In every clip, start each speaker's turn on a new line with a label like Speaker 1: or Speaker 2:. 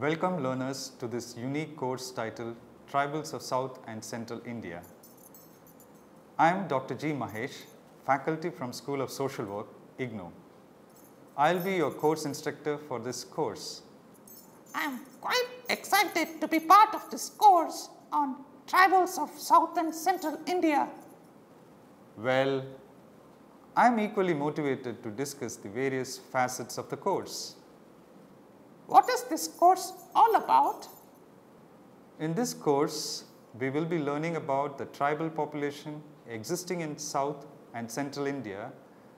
Speaker 1: Welcome learners to this unique course titled Tribals of South and Central India. I am Dr. G. Mahesh, faculty from School of Social Work, IGNOU. I will be your course instructor for this course.
Speaker 2: I am quite excited to be part of this course on tribals of South and Central India.
Speaker 1: Well, I am equally motivated to discuss the various facets of the course.
Speaker 2: What is this course all about?
Speaker 1: In this course, we will be learning about the tribal population existing in South and Central India,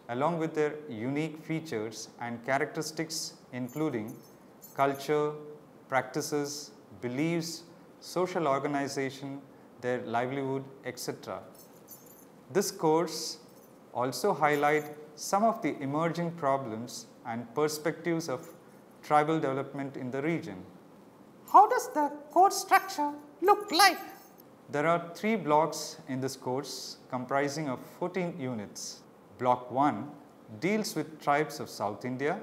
Speaker 1: along with their unique features and characteristics including culture, practices, beliefs, social organization, their livelihood, etc. This course also highlights some of the emerging problems and perspectives of tribal development in the region.
Speaker 2: How does the course structure look like?
Speaker 1: There are 3 blocks in this course comprising of 14 units. Block 1 deals with tribes of South India.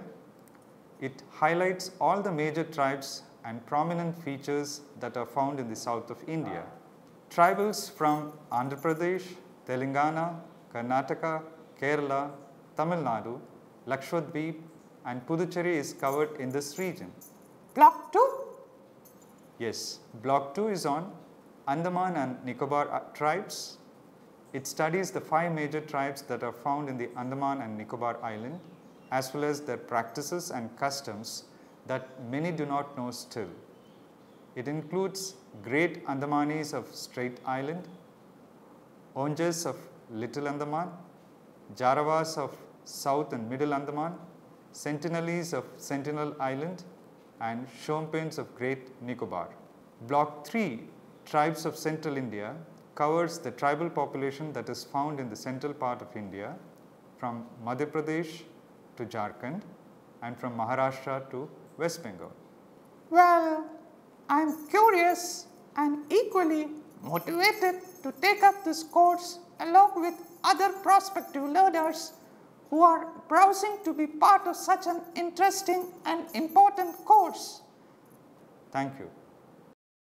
Speaker 1: It highlights all the major tribes and prominent features that are found in the south of India. Tribals from Andhra Pradesh, Telangana, Karnataka, Kerala, Tamil Nadu, Lakshadweep and Puducherry is covered in this region.
Speaker 2: Block 2?
Speaker 1: Yes, Block 2 is on Andaman and Nicobar tribes. It studies the 5 major tribes that are found in the Andaman and Nicobar Island, as well as their practices and customs that many do not know still. It includes Great Andamanis of Strait Island, Onjas of Little Andaman, Jarawas of South and Middle Andaman, Sentinelese of Sentinel Island and Shompens of Great Nicobar. Block 3, Tribes of Central India, covers the tribal population that is found in the central part of India from Madhya Pradesh to Jharkhand and from Maharashtra to West Bengal.
Speaker 2: Well, I am curious and equally motivated to take up this course along with other prospective learners who are browsing to be part of such an interesting and important course.
Speaker 1: Thank you.